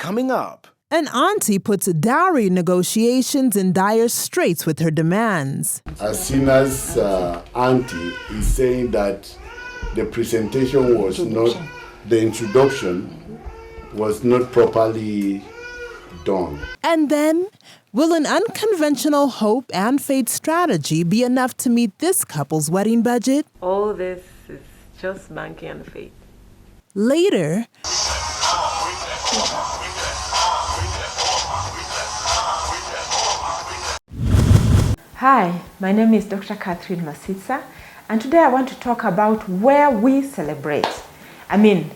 coming up. An auntie puts dowry negotiations in dire straits with her demands. Asina's auntie is saying that the presentation was not, the introduction was not properly done. And then, will an unconventional hope and faith strategy be enough to meet this couple's wedding budget? All this is just banking on faith. Later, Hi, my name is Dr. Catherine Masitsa, and today I want to talk about where we celebrate. I mean,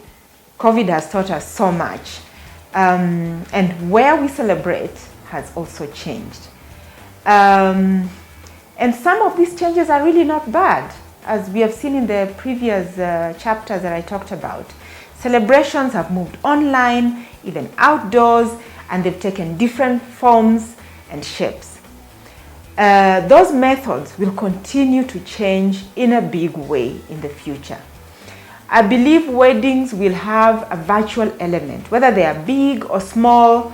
COVID has taught us so much, and where we celebrate has also changed. And some of these changes are really not bad, as we have seen in the previous chapters that I talked about. Celebrations have moved online, even outdoors, and they've taken different forms and shapes. Those methods will continue to change in a big way in the future. I believe weddings will have a virtual element. Whether they are big or small,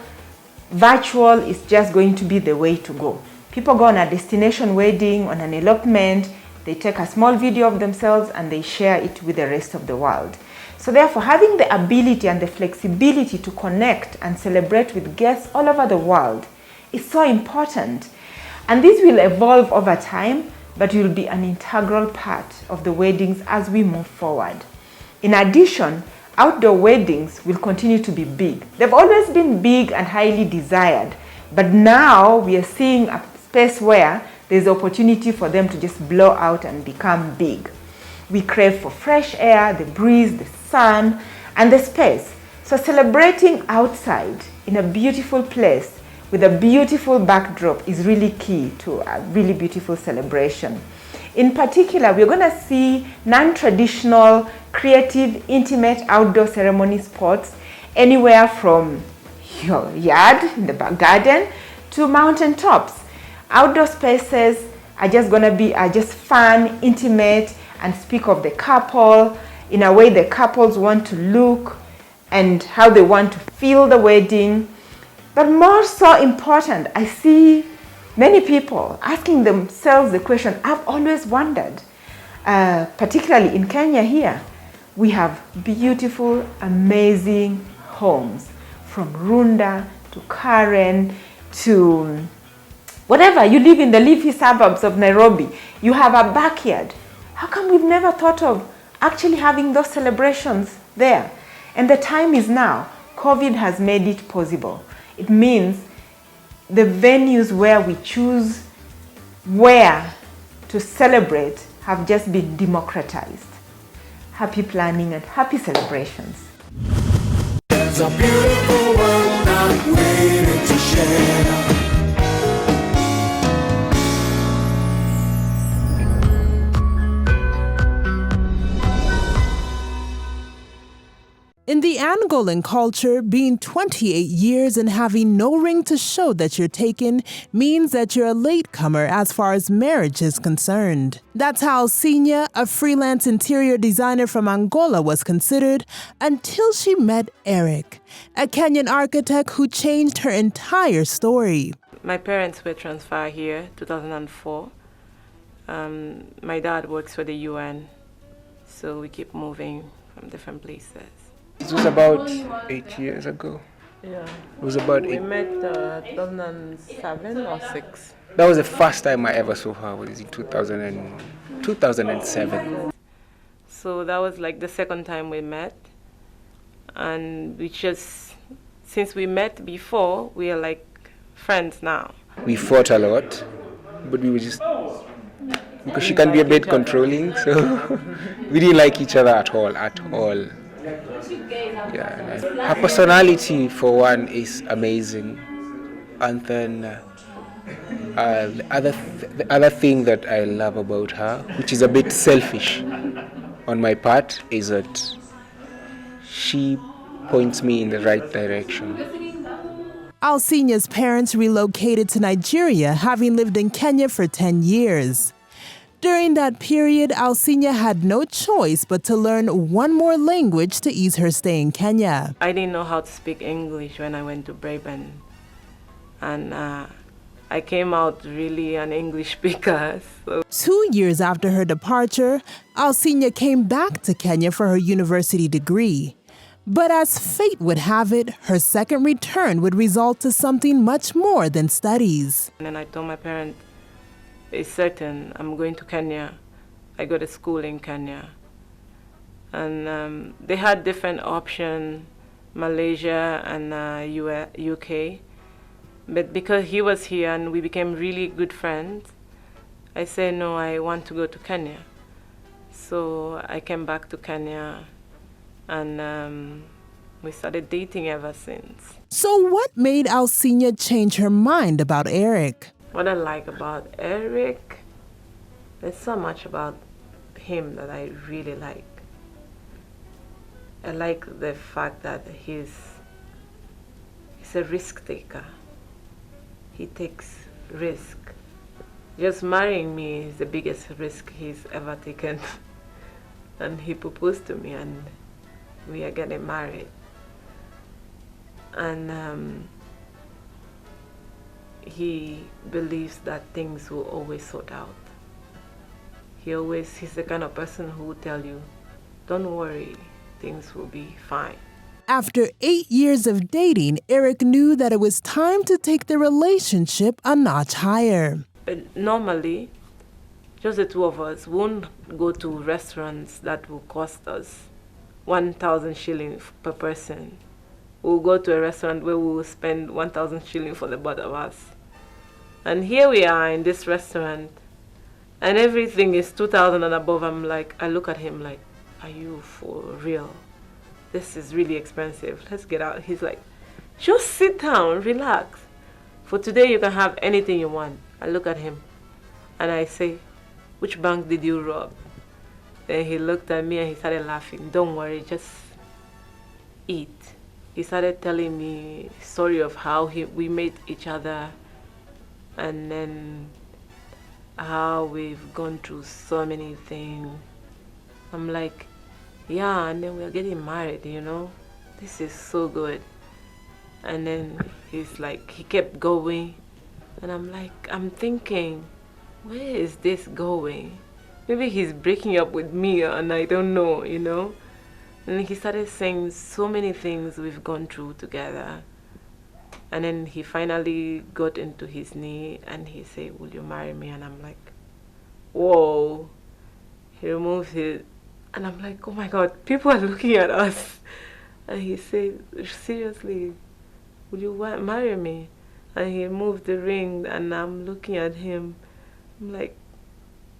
virtual is just going to be the way to go. People go on a destination wedding, on an elopement, they take a small video of themselves and they share it with the rest of the world. So therefore, having the ability and the flexibility to connect and celebrate with guests all over the world is so important. And this will evolve over time, but will be an integral part of the weddings as we move forward. In addition, outdoor weddings will continue to be big. They've always been big and highly desired, but now we are seeing a space where there's opportunity for them to just blow out and become big. We crave for fresh air, the breeze, the sun, and the space. So celebrating outside in a beautiful place with a beautiful backdrop is really key to a really beautiful celebration. In particular, we're going to see non-traditional, creative, intimate outdoor ceremony spots anywhere from your yard in the back garden to mountain tops. Outdoor spaces are just going to be just fun, intimate, and speak of the couple in a way the couples want to look and how they want to feel the wedding. But more so important, I see many people asking themselves the question I've always wondered, particularly in Kenya here. We have beautiful, amazing homes from Runda to Karen to whatever. You live in the leafy suburbs of Nairobi. You have a backyard. How come we've never thought of actually having those celebrations there? And the time is now. COVID has made it possible. It means the venues where we choose where to celebrate have just been democratized. Happy planning and happy celebrations. There's a beautiful world I'm waiting to share. in the Angolan culture, being 28 years and having no ring to show that you're taken means that you're a latecomer as far as marriage is concerned. That's how Alcinia, a freelance interior designer from Angola, was considered until she met Eric, a Kenyan architect who changed her entire story. My parents were transferred here 2004. My dad works for the UN, so we keep moving from different places. It was about 8 years ago. Yeah. It was about We 8. met 2007 or 6. That was the first time I ever saw her. Was in 2007. So that was like the second time we met. And we just, since we met before, we are like friends now. We fought a lot, but we were just, because she can be a bit controlling, so we didn't like each other at all. Yeah, her personality, for one, is amazing, and then the other thing that I love about her, which is a bit selfish on my part, is that she points me in the right direction. Alcinia's parents relocated to Nigeria, having lived in Kenya for 10 years. During that period, Alcinia had no choice but to learn one more language to ease her stay in Kenya. I didn't know how to speak English when I went to Braeburn. And I came out really an English speaker. So. 2 years after her departure, Alcinia came back to Kenya for her university degree. But as fate would have it, her second return would result to something much more than studies. And then I told my parents, it's certain I'm going to Kenya. I go to school in Kenya. And they had different options, Malaysia and UK. But because he was here and we became really good friends, I said, no, I want to go to Kenya. So I came back to Kenya and we started dating ever since. So what made Alcinia change her mind about Eric? What I like about Eric, there's so much about him that I really like. I like the fact that he's a risk taker. He takes risk. Just marrying me is the biggest risk he's ever taken. And he proposed to me and we are getting married. And he believes that things will always sort out. He's the kind of person who will tell you, don't worry, things will be fine. After 8 years of dating, Eric knew that it was time to take the relationship a notch higher. But normally, just the two of us won't go to restaurants that will cost us 1,000 shillings per person. We'll go to a restaurant where we will spend 1,000 shillings for the both of us. And here we are in this restaurant, and everything is 2,000 and above. I look at him like, are you for real? This is really expensive. Let's get out. He's like, just sit down, relax. For today, you can have anything you want. I look at him and I say, which bank did you rob? Then he looked at me and he started laughing. Don't worry, just eat. He started telling me a story of how we met each other and then how we've gone through so many things. I'm like, yeah, and then we're getting married, you know? This is so good. And then he's like, he kept going. And I'm thinking, where is this going? Maybe he's breaking up with me and I don't know, you know? And he started saying so many things we've gone through together. And then he finally got into his knee and he said, will you marry me? And I'm like, whoa. He removed his, and I'm like, oh my God, people are looking at us. And he said, seriously, will you marry me? And he moved the ring and I'm looking at him. I'm like,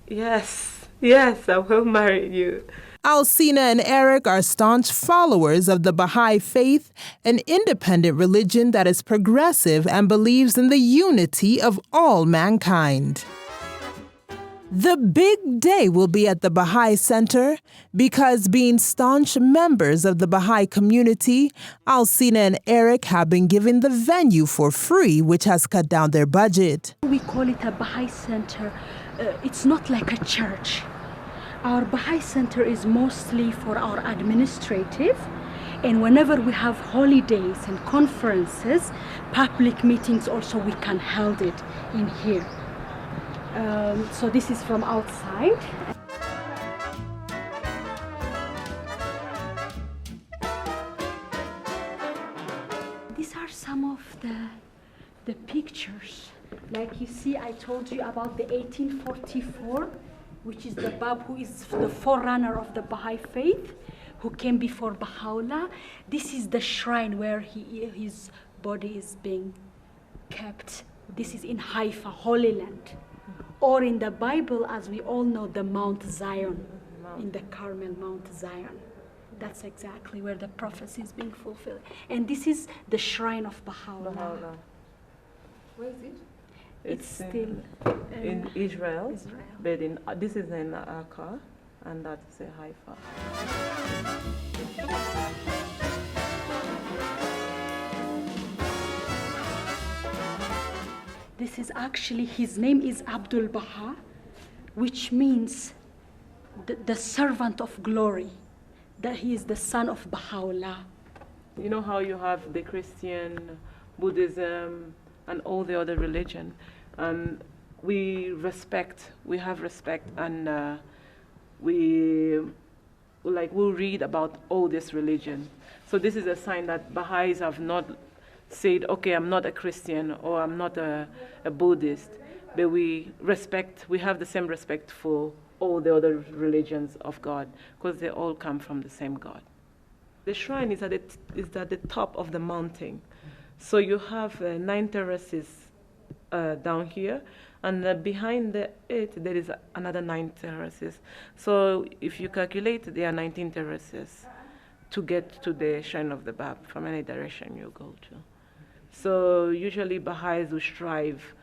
yes, I will marry you. Alcina and Eric are staunch followers of the Bahá'í Faith, an independent religion that is progressive and believes in the unity of all mankind. The big day will be at the Baha'i Center because, being staunch members of the Baha'i community, Alcina and Eric have been given the venue for free, which has cut down their budget. We call it a Baha'i Center. It's not like a church. Our Baha'i Center is mostly for our administrative, and whenever we have holidays and conferences, public meetings also, we can hold it in here. So this is from outside. These are some of the pictures. Like you see, I told you about the 1844, which is the Bab who is the forerunner of the Baha'i Faith, who came before Baha'u'llah. This is the shrine where his body is being kept. This is in Haifa, Holy Land. Or in the Bible, as we all know, the Mount Zion, in the Carmel, Mount Zion. That's exactly where the prophecy is being fulfilled. And this is the shrine of Baha'u'llah. Where is it? It's still in Israel. But this is in Akka, and that's Haifa. This is actually, his name is Abdul Baha, which means the servant of glory, that he is the son of Baha'u'llah. You know how you have the Christian, Buddhism, and all the other religion, and we have respect, and we'll read about all this religion. So this is a sign that Baha'is have not said, okay, I'm not a Christian or I'm not a Buddhist, but we have the same respect for all the other religions of God, because they all come from the same God. The shrine is at the top of the mountain. So you have 9 terraces down here, and behind it there is another 9 terraces. So if you calculate, there are 19 terraces to get to the shrine of the Bab from any direction you go to. So usually Baha'is will strive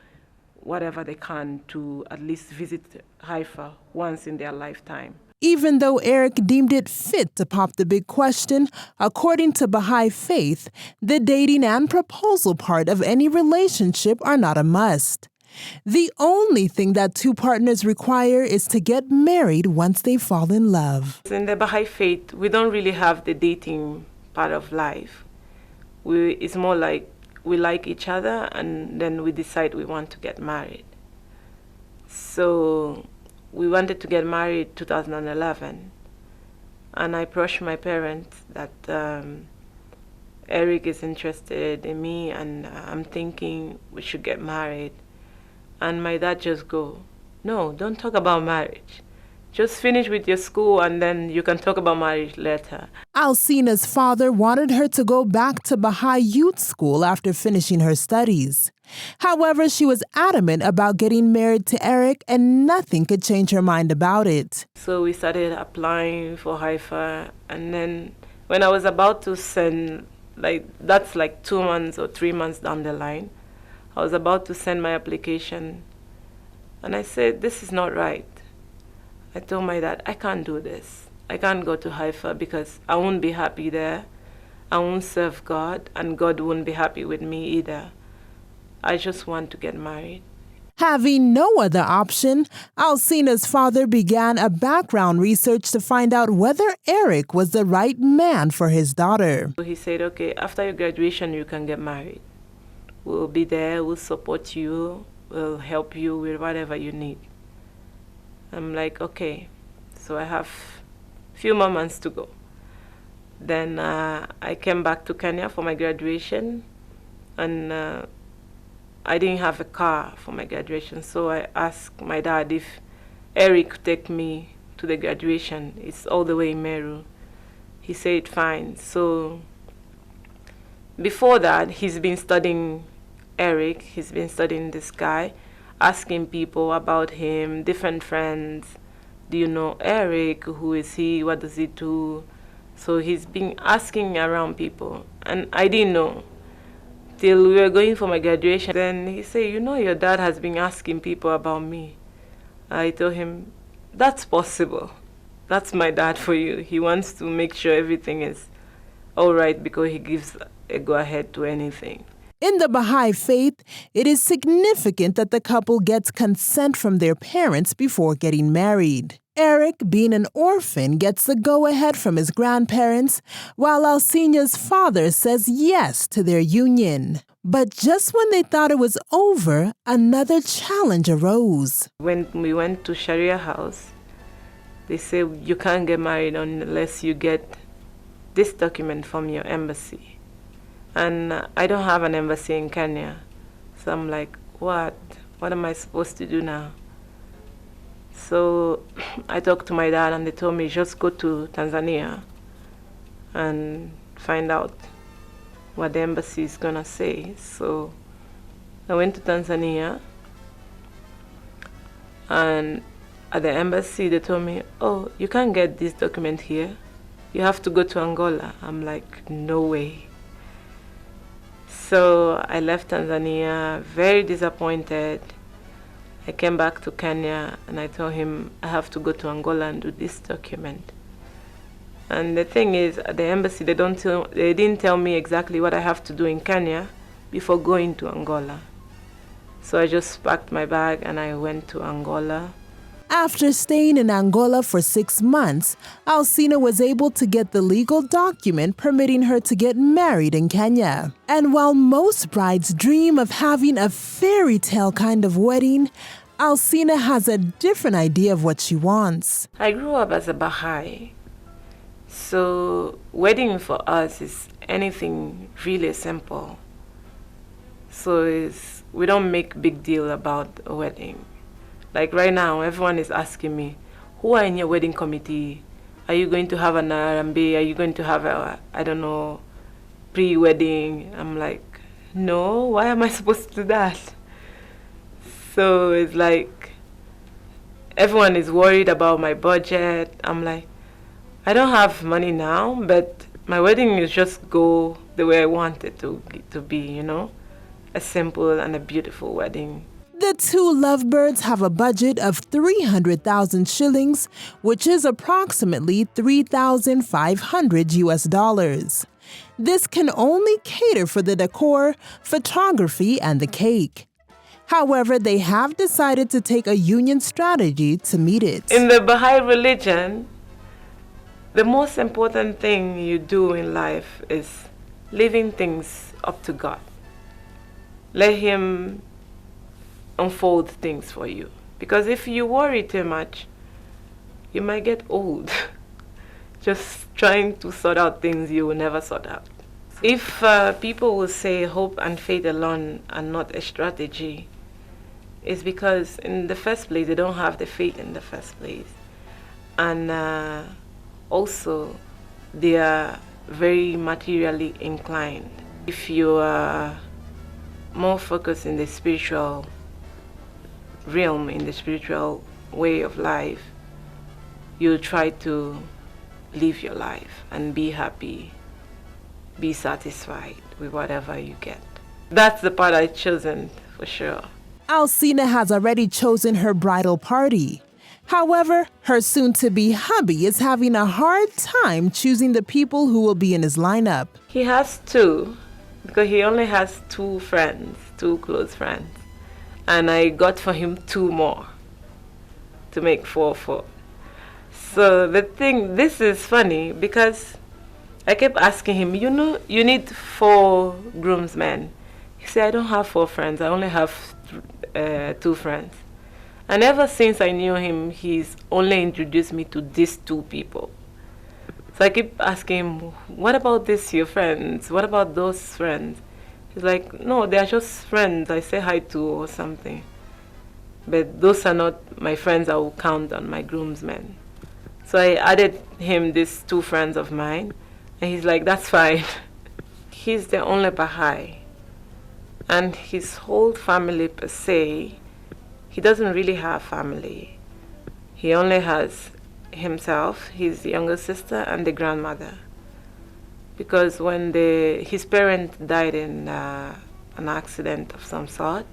whatever they can to at least visit Haifa once in their lifetime. Even though Eric deemed it fit to pop the big question, according to Bahá'í Faith, the dating and proposal part of any relationship are not a must. The only thing that 2 partners require is to get married once they fall in love. In the Bahá'í Faith, we don't really have the dating part of life. It's more like we like each other and then we decide we want to get married. So we wanted to get married 2011, and I approached my parents that Eric is interested in me and I'm thinking we should get married. And my dad just go, no, don't talk about marriage. Just finish with your school and then you can talk about marriage later. Alcina's father wanted her to go back to Baha'i Youth School after finishing her studies. However, she was adamant about getting married to Eric and nothing could change her mind about it. So we started applying for Haifa, and then when I was about to send, that's 2 months or 3 months down the line, I was about to send my application and I said, this is not right. I told my dad, I can't do this. I can't go to Haifa because I won't be happy there. I won't serve God, and God won't be happy with me either. I just want to get married. Having no other option, Alcina's father began a background research to find out whether Eric was the right man for his daughter. So he said, okay, after your graduation, you can get married. We'll be there, we'll support you, we'll help you with whatever you need. I'm like, okay. So I have a few more months to go. Then I came back to Kenya for my graduation, and I didn't have a car for my graduation, so I asked my dad if Eric could take me to the graduation. It's all the way in Meru. He said fine. So before that, he's been studying Eric, he's been studying this guy, asking people about him, different friends. Do you know Eric? Who is he? What does he do? So he's been asking around people, and I didn't know till we were going for my graduation. Then he said, you know, your dad has been asking people about me. I told him, that's possible. That's my dad for you. He wants to make sure everything is all right because he gives a go-ahead to anything. In the Baha'i Faith, it is significant that the couple gets consent from their parents before getting married. Eric, being an orphan, gets the go-ahead from his grandparents, while Alcina's father says yes to their union. But just when they thought it was over, another challenge arose. When we went to Sharia house, they said you can't get married unless you get this document from your embassy. And I don't have an embassy in Kenya. So I'm like, what? What am I supposed to do now? So I talked to my dad and they told me just go to Tanzania and find out what the embassy is gonna say. So I went to Tanzania, and at the embassy they told me, oh, you can't get this document here. You have to go to Angola. I'm like, no way. So I left Tanzania very disappointed. I came back to Kenya and I told him I have to go to Angola and do this document. And the thing is, at the embassy, they didn't tell me exactly what I have to do in Kenya before going to Angola. So I just packed my bag and I went to Angola. After staying in Angola for 6 months, Alcina was able to get the legal document permitting her to get married in Kenya. And while most brides dream of having a fairy tale kind of wedding, Alcina has a different idea of what she wants. I grew up as a Bahá'í, so wedding for us is anything really simple. So we don't make big deal about a wedding. Like right now, everyone is asking me, who are in your wedding committee? Are you going to have an R&B? Are you going to have a, I don't know, pre-wedding? I'm like, no, why am I supposed to do that? So it's like, everyone is worried about my budget. I'm like, I don't have money now, but my wedding is just go the way I want it to be, you know? A simple and a beautiful wedding. The two lovebirds have a budget of 300,000 shillings, which is approximately 3,500 US dollars. This can only cater for the decor, photography, and the cake. However, they have decided to take a union strategy to meet it. In the Baha'i religion, the most important thing you do in life is leaving things up to God. Let Him unfold things for you. Because if you worry too much, you might get old. Just trying to sort out things you will never sort out. If people will say hope and faith alone are not a strategy, it's because in the first place, they don't have the faith in the first place. And also, they are very materially inclined. If you are more focused in the spiritual realm, in the spiritual way of life, you try to live your life and be happy, be satisfied with whatever you get. That's the part I've chosen for sure. Alcina has already chosen her bridal party. However, her soon-to-be hubby is having a hard time choosing the people who will be in his lineup. He has two, because he only has two friends, two close friends. And I got for him two more to make four. So the thing, this is funny because I kept asking him, you know, you need 4 groomsmen. He said, I don't have 4 friends, I only have 2 friends. And ever since I knew him, he's only introduced me to these 2 people. So I keep asking him, what about this, your friends? What about those friends? He's like, no, they are just friends I say hi to or something. But those are not my friends I will count on my groomsmen. So I added him these 2 friends of mine, and he's like, that's fine. He's the only Baha'i. And his whole family per se, he doesn't really have family. He only has himself, his younger sister, and the grandmother. Because when his parents died in an accident of some sort,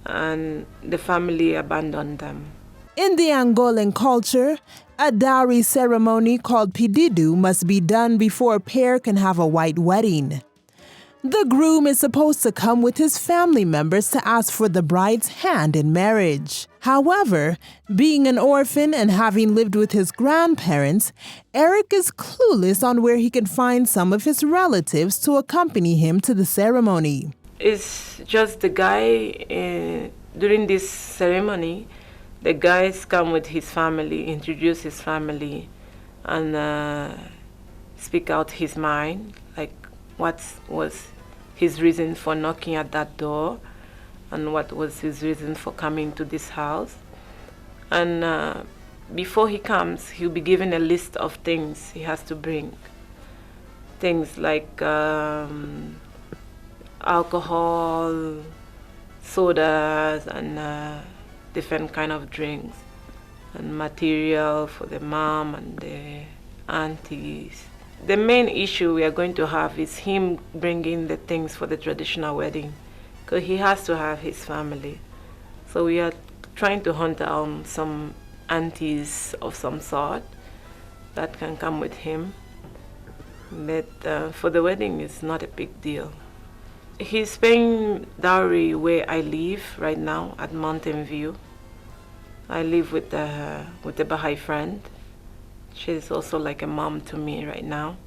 and the family abandoned them. In the Angolan culture, a dowry ceremony called pididu must be done before a pair can have a white wedding. The groom is supposed to come with his family members to ask for the bride's hand in marriage. However, being an orphan and having lived with his grandparents, Eric is clueless on where he can find some of his relatives to accompany him to the ceremony. It's just the guy, during this ceremony, the guys come with his family, introduce his family, and speak out his mind, like what was his reason for knocking at that door and what was his reason for coming to this house. And before he comes, he'll be given a list of things he has to bring. Things like alcohol, sodas, and different kind of drinks, and material for the mom and the aunties. The main issue we are going to have is him bringing the things for the traditional wedding, because he has to have his family. So we are trying to hunt down some aunties of some sort that can come with him. But for the wedding, it's not a big deal. He's paying dowry where I live right now at Mountain View. I live with the Bahá'í friend. She's also like a mom to me right now.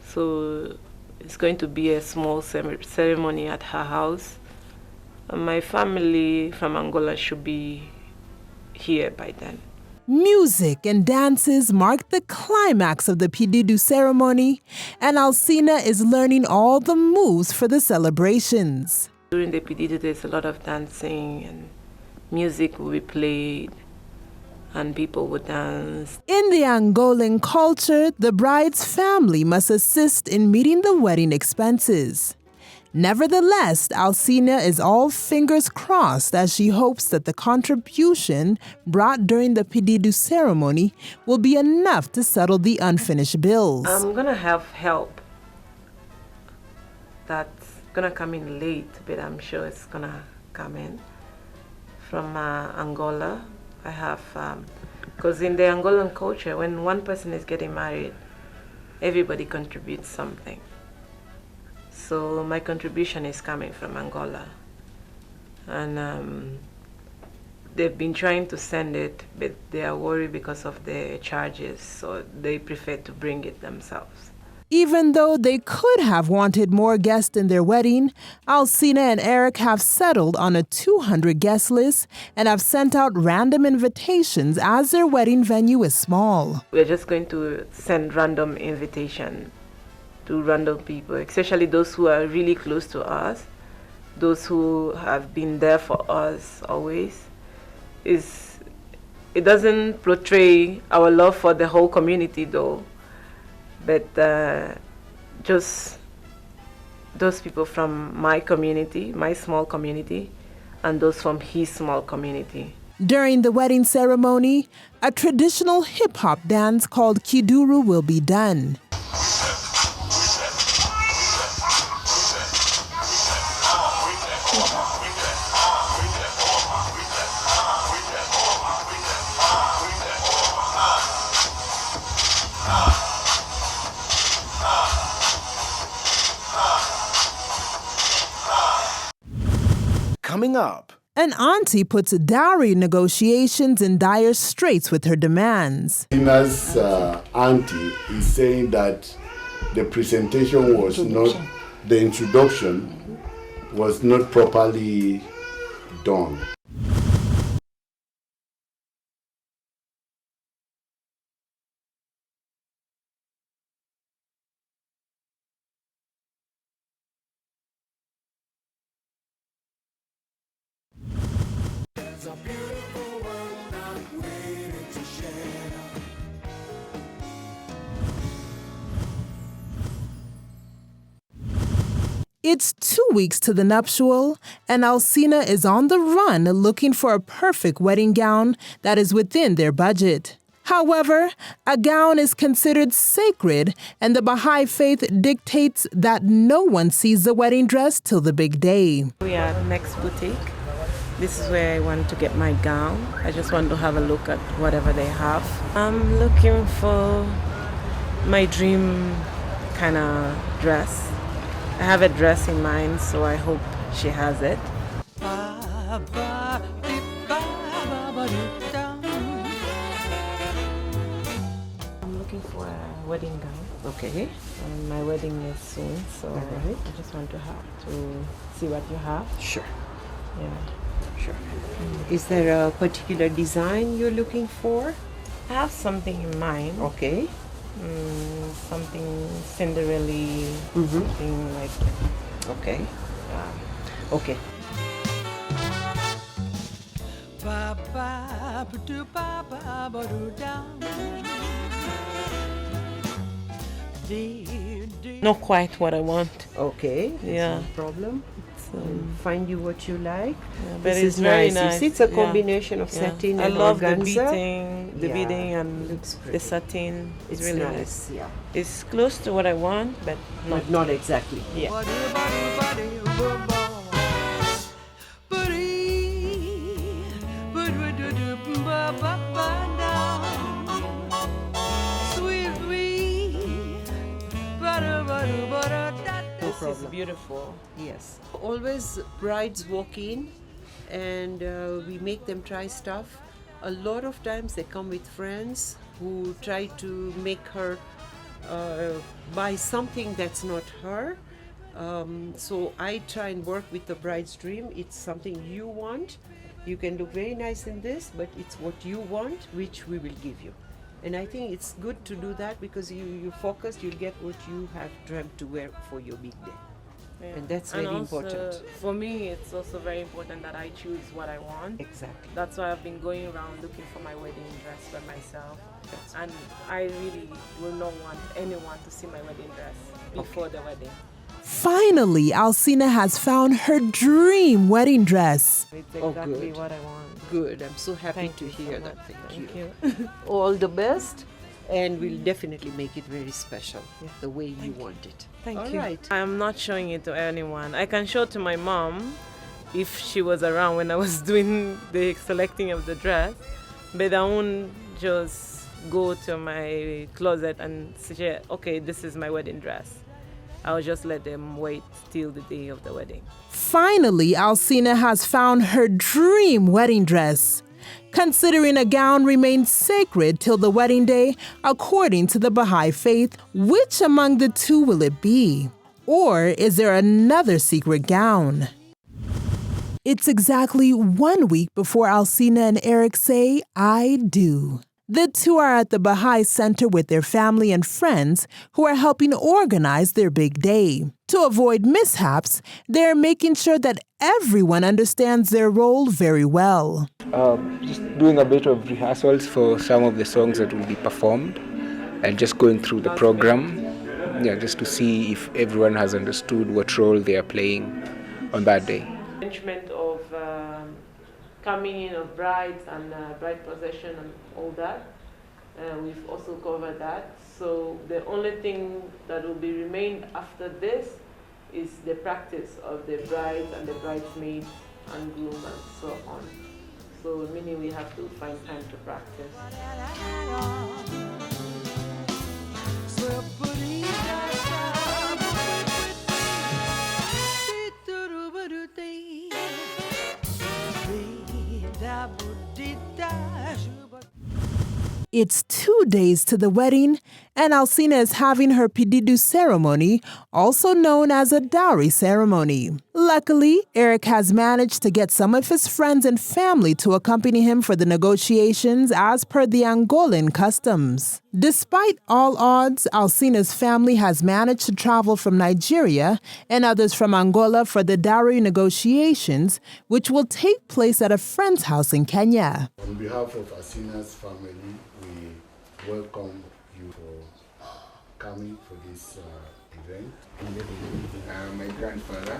So it's going to be a small ceremony at her house. And my family from Angola should be here by then. Music and dances mark the climax of the Pedido ceremony, and Alcina is learning all the moves for the celebrations. During the Pedido, there's a lot of dancing and music will be played and people will dance. In the Angolan culture, the bride's family must assist in meeting the wedding expenses. Nevertheless, Alcina is all fingers crossed as she hopes that the contribution brought during the Pedido ceremony will be enough to settle the unfinished bills. I'm gonna have help that's gonna come in late, but I'm sure it's gonna come in from Angola. I have, because in the Angolan culture, when one person is getting married, everybody contributes something. So my contribution is coming from Angola. And they've been trying to send it, but they are worried because of the charges, so they prefer to bring it themselves. Even though they could have wanted more guests in their wedding, Alcina and Eric have settled on a 200 guest list and have sent out random invitations as their wedding venue is small. We're just going to send random invitation to random people, especially those who are really close to us, those who have been there for us always. It doesn't portray our love for the whole community though, but just those people from my community, my small community, and those from his small community. During the wedding ceremony, a traditional hip-hop dance called Kiduru will be done. Coming up. An auntie puts dowry negotiations in dire straits with her demands. Tina's auntie is saying that the presentation was not, the introduction was not properly done. There's a beautiful world I'm waiting to share. It's 2 weeks to the nuptial, and Alcina is on the run looking for a perfect wedding gown that is within their budget. However, a gown is considered sacred, and the Bahá'í Faith dictates that no one sees the wedding dress till the big day. We are at Next Boutique. This is where I want to get my gown. I just want to have a look at whatever they have. I'm looking for my dream kind of dress. I have a dress in mind, so I hope she has it. I'm looking for a wedding gown. Okay. My wedding is soon, so Alright. I just want to see what you have. Sure. Yeah. Sure. Is there a particular design you're looking for? I have something in mind. Okay. Something Cinderella, something like. Okay. Okay. Not quite what I want. Okay. Yeah. No problem. So, Find you what you like. but This it's is very nice. You nice. see, it's a Yeah. combination of Yeah. satin I and love organza. the Yeah, beading and looks the pretty. satin. It's It's really nice. nice. Yeah. It's close to what I want, but not. But not exactly. Yeah. This is beautiful. Yes. Always brides walk in and we make them try stuff A lot of times they come with friends who try to make her buy something that's not her. So I try and work with the bride's dream. It's something you want. You can look very nice in this, but it's what you want, which we will give you. And I think it's good to do that because you focus, you'll get what you have dreamt to wear for your big day. Yeah. And that's very important. For me, it's also very important that I choose what I want. Exactly. That's why I've been going around looking for my wedding dress for myself. And I really will not want anyone to see my wedding dress before the wedding. Finally, Alcina has found her dream wedding dress. It's Oh, exactly good. what I want. Good. I'm so happy Thank to you so hear much. that. Thank you. All the best. And we'll definitely make it very special, the way you want it. Thank All you. right. I'm not showing it to anyone. I can show it to my mom if she was around when I was doing the selecting of the dress, but I won't just go to my closet and say, okay, this is my wedding dress. I'll just let them wait till the day of the wedding. Finally, Alcina has found her dream wedding dress. Considering a gown remains sacred till the wedding day, according to the Bahá'í Faith, which among the two will it be? Or is there another secret gown? It's exactly 1 week before Alcina and Eric say, I do. The two are at the Bahá'í Center with their family and friends who are helping organize their big day. To avoid mishaps, they're making sure that everyone understands their role very well. Just doing a bit of rehearsals for some of the songs that will be performed and just going through the program, just to see if everyone has understood what role they are playing on that day. Arrangement of coming in of brides and bride procession and all that. We've also covered that. So the only thing that will be remained after this is the practice of the brides and the bridesmaids and groom and so on. So meaning we have to find time to practice. It's 2 days to the wedding, and Alcina is having her pididu ceremony, also known as a dowry ceremony. Luckily, Eric has managed to get some of his friends and family to accompany him for the negotiations as per the Angolan customs. Despite all odds, Alcina's family has managed to travel from Nigeria and others from Angola for the dowry negotiations, which will take place at a friend's house in Kenya. On behalf of Alcina's family, we welcome you for coming for this event. My grandfather,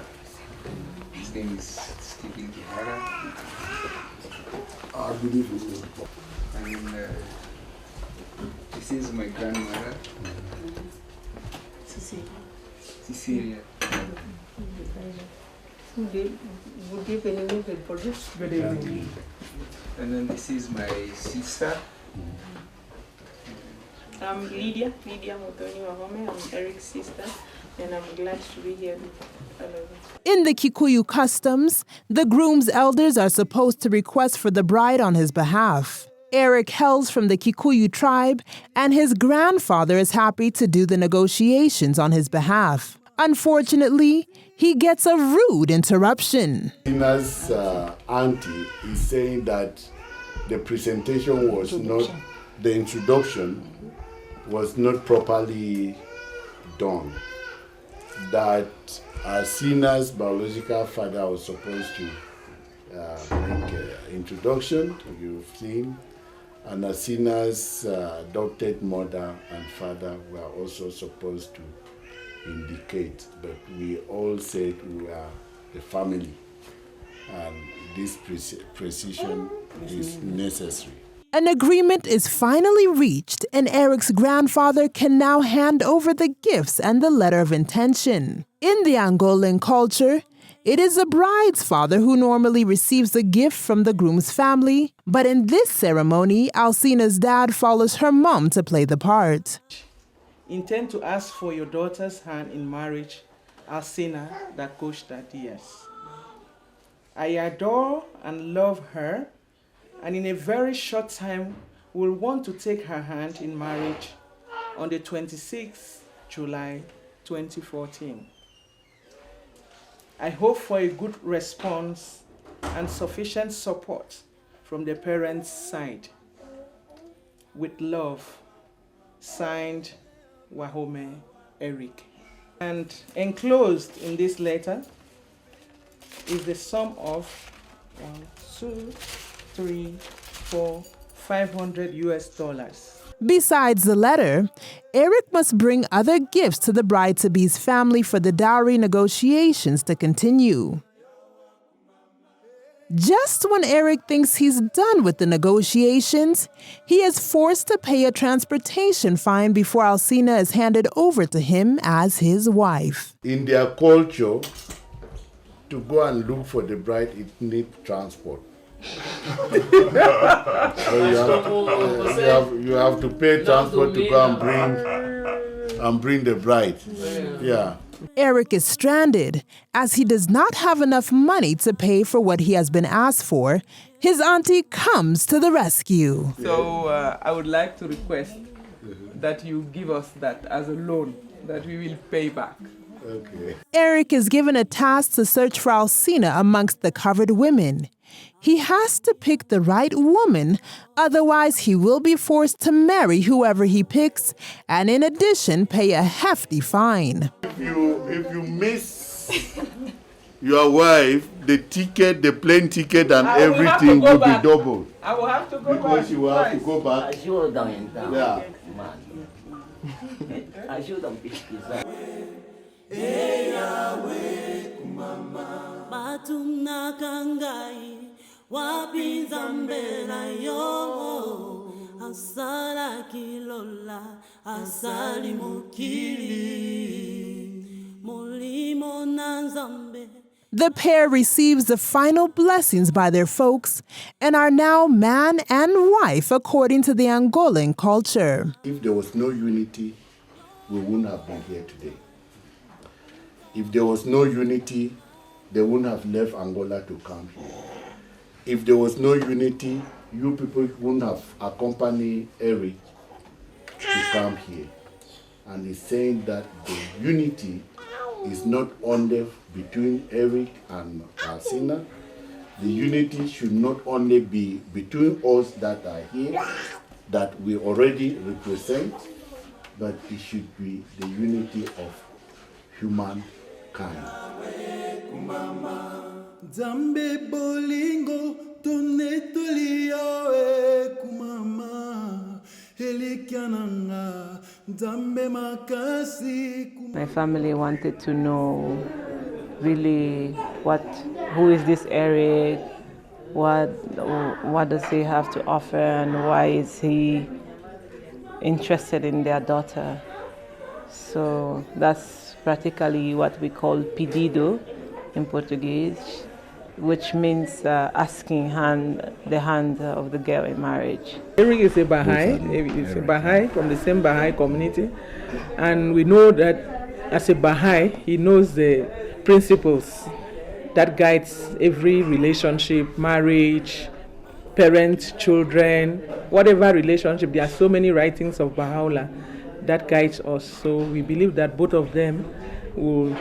his name is Stephen Kihara. Good evening. And this is my grandmother, Cecilia. Good evening. And then this is my sister. I'm Lydia Motoni Wahome. I'm Eric's sister, and I'm glad to be here with all of us. In the Kikuyu customs, the groom's elders are supposed to request for the bride on his behalf. Eric hails from the Kikuyu tribe, and his grandfather is happy to do the negotiations on his behalf. Unfortunately, he gets a rude interruption. Alcina's auntie is saying that the presentation was not, the introduction was not properly done. That Alcina's biological father was supposed to make an introduction, you've seen, and Alcina's adopted mother and father were also supposed to indicate, but we all said we are a family, and this precision is necessary. An agreement is finally reached, and Eric's grandfather can now hand over the gifts and the letter of intention. In the Angolan culture, it is the bride's father who normally receives the gift from the groom's family, but in this ceremony, Alcina's dad follows her mom to play the part. Intend to ask for your daughter's hand in marriage, Alcina da Costa Diaz. I adore and love her, and in a very short time will want to take her hand in marriage on the 26th July 2014. I hope for a good response and sufficient support from the parents' side. With love, signed Wahome Eric. And enclosed in this letter is the sum of 500 US dollars. Besides the letter, Eric must bring other gifts to the bride-to-be's family for the dowry negotiations to continue. Just when Eric thinks he's done with the negotiations, he is forced to pay a transportation fine before Alcina is handed over to him as his wife. In their culture, to go and look for the bride, it needs transport. So you have to pay transport to go and bring the bride. Yeah. Eric is stranded as he does not have enough money to pay for what he has been asked for. His auntie comes to the rescue. So I would like to request that you give us that as a loan that we will pay back. Okay. Eric is given a task to search for Alcina amongst the covered women. He has to pick the right woman, otherwise he will be forced to marry whoever he picks, and in addition pay a hefty fine. If you miss your wife, the ticket, the plane ticket and everything will be doubled. I will have to go because back. You will have to go back. Yeah. Wapinza mbela yo asala kilola asali mokili molimo nanzambe. The pair receives the final blessings by their folks and are now man and wife according to the Angolan culture. If there was no unity, we wouldn't have been here today. If there was no unity, they wouldn't have left Angola to come here. If there was no unity, you people wouldn't have accompanied Eric to come here. And he's saying that the unity is not only between Eric and Alcina. The unity should not only be between us that are here, that we already represent, but it should be the unity of humankind. Zambe bolingo tonetoliawe kumama helikiananga zambe makasi. My family wanted to know really who is this Eric, what does he have to offer, and why is he interested in their daughter. So that's practically what we call pedido in Portuguese, which means asking the hand of the girl in marriage. Eric is a Baha'i. He's a Baha'i from the same Baha'i community, and we know that as a Baha'i, he knows the principles that guides every relationship, marriage, parents, children, whatever relationship. There are so many writings of Baha'u'llah that guides us. So we believe that both of them will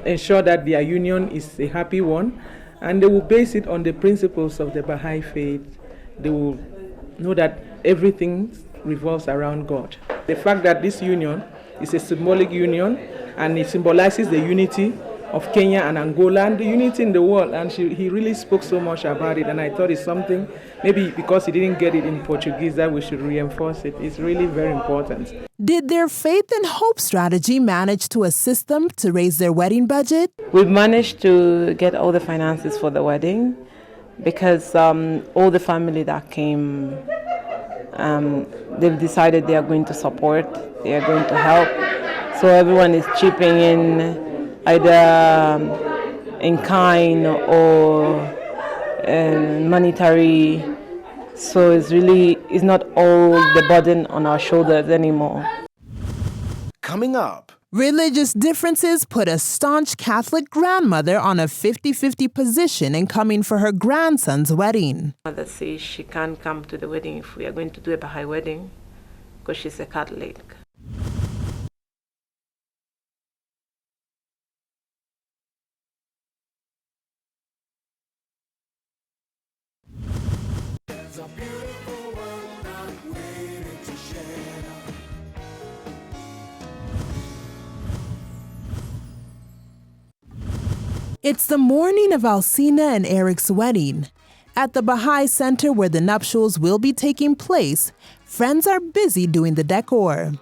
ensure that their union is a happy one, and they will base it on the principles of the Bahá'í Faith. They will know that everything revolves around God. The fact that this union is a symbolic union and it symbolizes the unity of Kenya and Angola and the unity in the world, and he really spoke so much about it, and I thought it's something, maybe because he didn't get it in Portuguese, that we should reinforce it. It's really very important. Did their faith and hope strategy manage to assist them to raise their wedding budget? We've managed to get all the finances for the wedding because all the family that came, they've decided they are going to support, they are going to help. So everyone is chipping in either in kind or monetary. So it's not all the burden on our shoulders anymore. Coming up, Religious differences put a staunch Catholic grandmother on a 50-50 position in coming for her grandson's wedding. Mother says she can't come to the wedding if we are going to do a Baha'i wedding because she's a Catholic. There's a beautiful world I'm waiting to share. It's the morning of Alcina and Eric's wedding. At the Baha'i Center where the nuptials will be taking place, friends are busy doing the decor.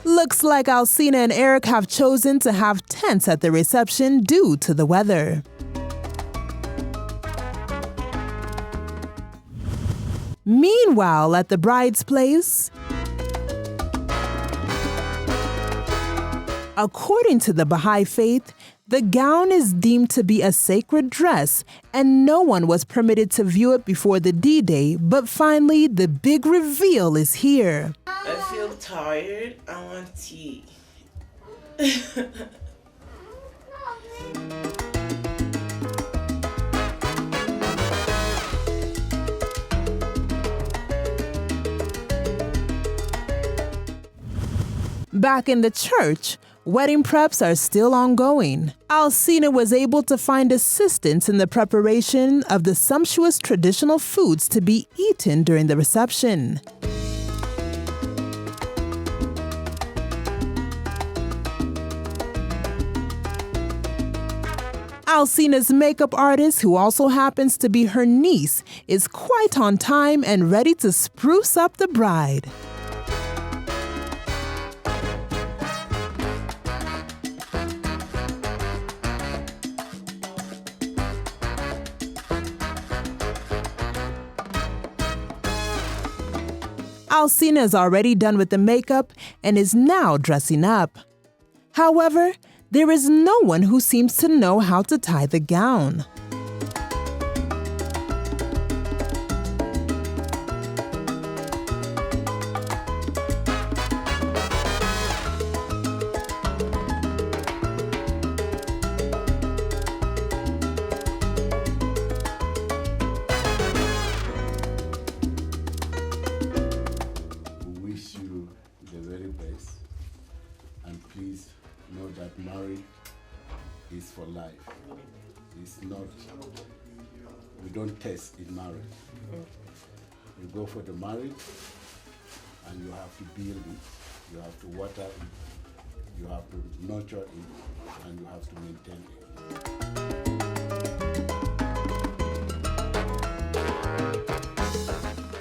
Looks like Alcina and Eric have chosen to have tents at the reception due to the weather. Meanwhile, at the bride's place, according to the Bahá'í Faith, the gown is deemed to be a sacred dress, and no one was permitted to view it before the D-Day, but finally, the big reveal is here. I feel tired. I want tea. Back in the church, wedding preps are still ongoing. Alcina was able to find assistance in the preparation of the sumptuous traditional foods to be eaten during the reception. Alcina's makeup artist, who also happens to be her niece, is quite on time and ready to spruce up the bride. Alcina is already done with the makeup and is now dressing up. However, there is no one who seems to know how to tie the gown. We wish you the very best, and please know that marriage is for life. It's not, we don't test in marriage. You go for the marriage and you have to build it, you have to water it, you have to nurture it, and you have to maintain it.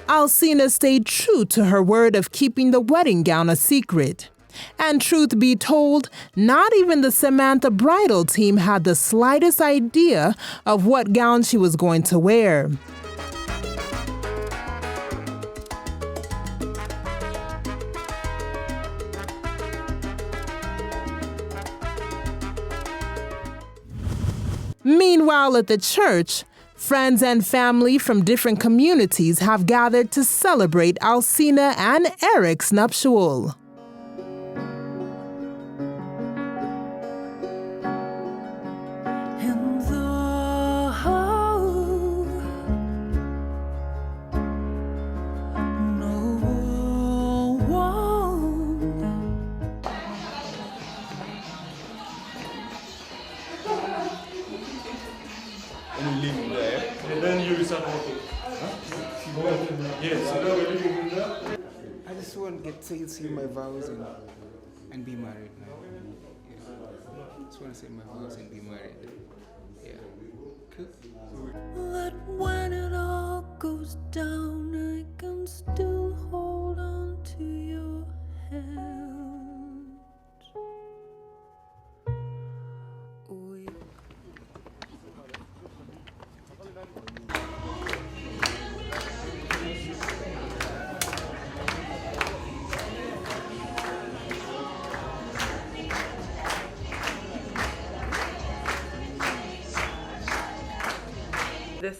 Alcina stayed true to her word of keeping the wedding gown a secret. And truth be told, not even the Samantha bridal team had the slightest idea of what gown she was going to wear. Meanwhile, at the church, friends and family from different communities have gathered to celebrate Alcina and Eric's nuptial. I just want to get to say my vows and be married now. Yeah. Just want to say my vows and be married. Yeah. Cool. That when it all goes down, I can still hold on to your hand.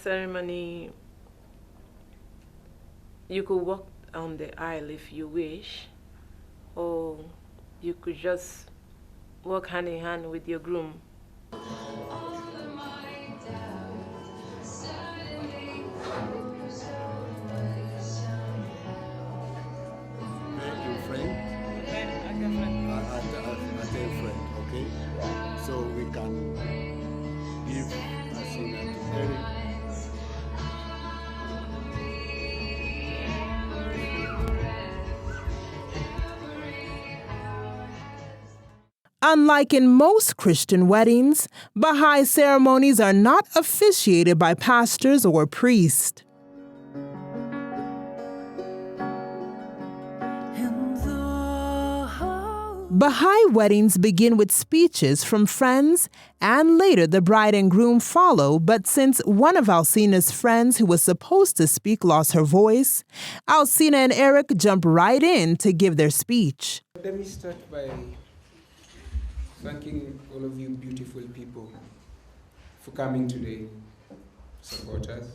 ceremony, you could walk on the aisle if you wish, or you could just walk hand in hand with your groom. Okay? So we can give Asina to Eric. Unlike in most Christian weddings, Baha'i ceremonies are not officiated by pastors or priests. Baha'i weddings begin with speeches from friends, and later the bride and groom follow, but since one of Alcina's friends who was supposed to speak lost her voice, Alcina and Eric jump right in to give their speech. Let me start by thanking all of you beautiful people for coming today to support us.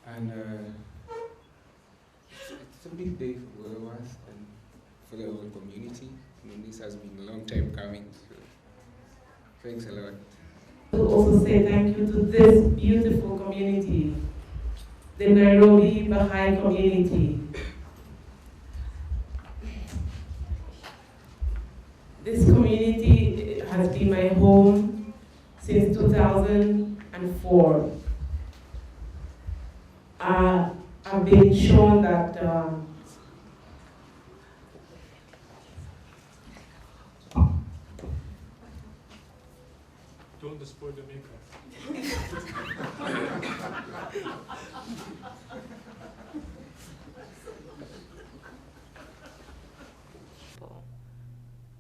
And it's a big day for all of us and for the whole community. I mean, this has been a long time coming, so thanks a lot. To also say thank you to this beautiful community, the Nairobi Baha'i community. This community has been my home since 2004. I've been shown that don't spoil the makeup.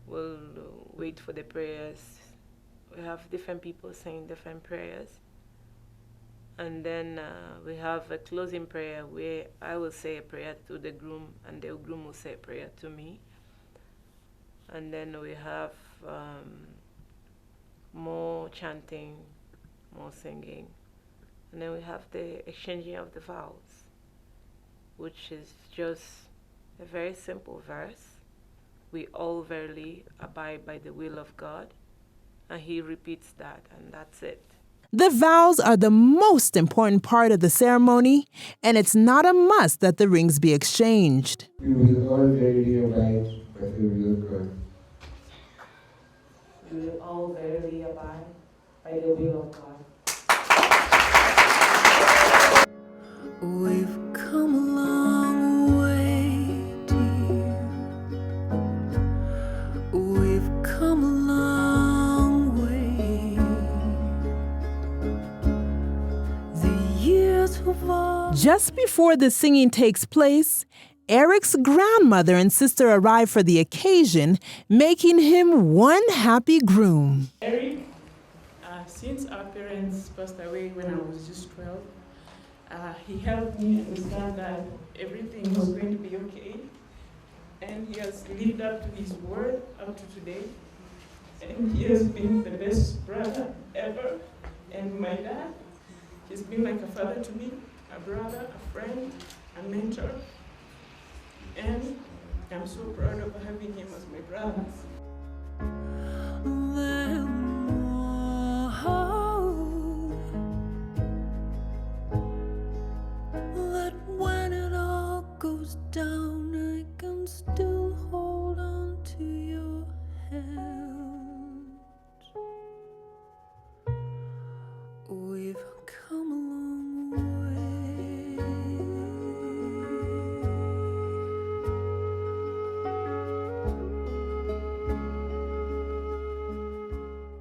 We'll wait for the prayers. We have different people saying different prayers. And then we have a closing prayer where I will say a prayer to the groom and the groom will say a prayer to me. And then we have more chanting, more singing. And then we have the exchanging of the vows, which is just a very simple verse. We all verily abide by the will of God. And he repeats that, and that's it. The vows are the most important part of the ceremony, and it's not a must that the rings be exchanged. We will all verily abide by the will of God. we will all verily abide by the will of God. We've come a long way, dear. We've come a long way. The years have all... Just before the singing takes place, Eric's grandmother and sister arrive for the occasion, making him one happy groom. Eric, since our parents passed away when I was just 12, he helped me understand that everything was going to be okay. And he has lived up to his word up to today. And he has been the best brother ever. And my dad, he's been like a father to me, a brother, a friend, a mentor. And I'm so proud of having him as my brother. That when it all goes down, I can still hold on to your hand. We've come a long way.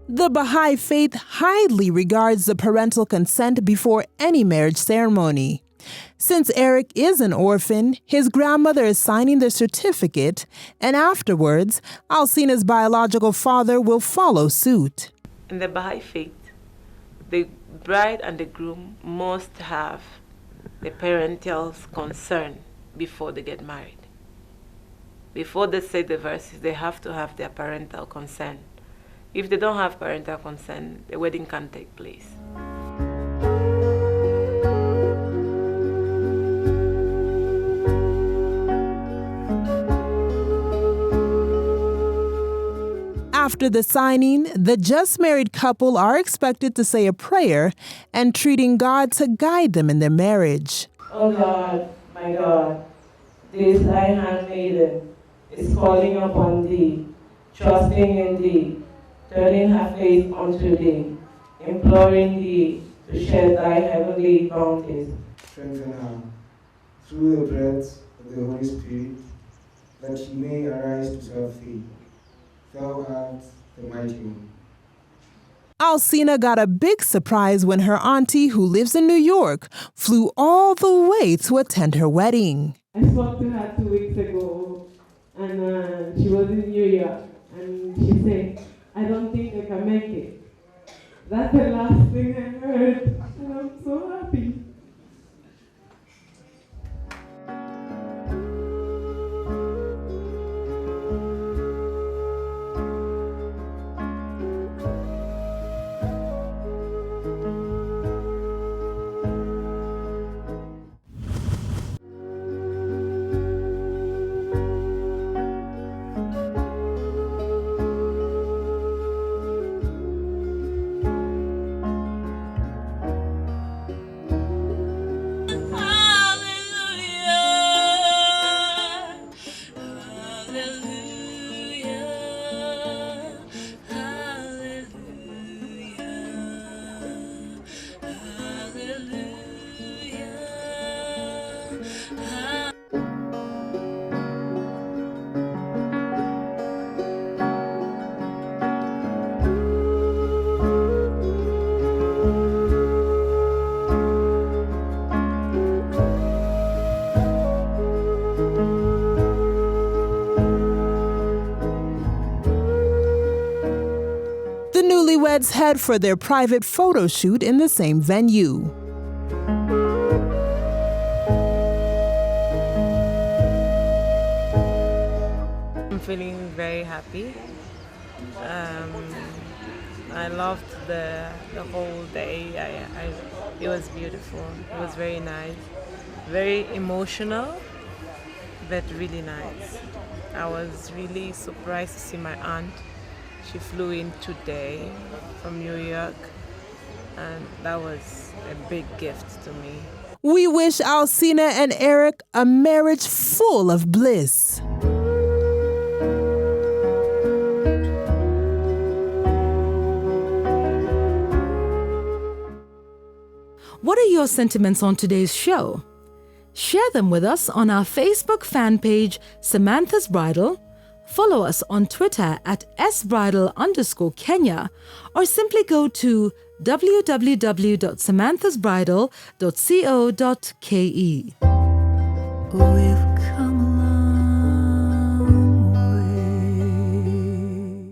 The Bahá'í Faith highly regards the parental consent before any marriage ceremony. Since Eric is an orphan, his grandmother is signing the certificate, and afterwards, Alcina's biological father will follow suit. In the Bahá'í Faith, the bride and the groom must have the parental consent before they get married. Before they say the verses, they have to have their parental consent. If they don't have parental consent, the wedding can't take place. After the signing, the just married couple are expected to say a prayer and treating God to guide them in their marriage. Oh Lord, my God, this thy handmaiden is calling upon thee, trusting in thee, turning her face unto thee, imploring thee to shed thy heavenly bounties. Strengthen her through the breath of the Holy Spirit, that she may arise to serve thee. Thou art the mighty one. Alcina got a big surprise when her auntie, who lives in New York, flew all the way to attend her wedding. I spoke to her 2 weeks ago, and she was in New York, and she said, I don't think I can make it. That's the last thing I heard, and I'm so happy. The newlyweds head for their private photo shoot in the same venue. I'm feeling very happy. I loved the whole day. It was beautiful. It was very nice, very emotional, but really nice. I was really surprised to see my aunt. She flew in today from New York, and that was a big gift to me. We wish Alcina and Eric a marriage full of bliss. What are your sentiments on today's show? Share them with us on our Facebook fan page, Samantha's Bridal. Follow us on Twitter at sbridal_Kenya, or simply go to www.samanthasbridal.co.ke. We've come a long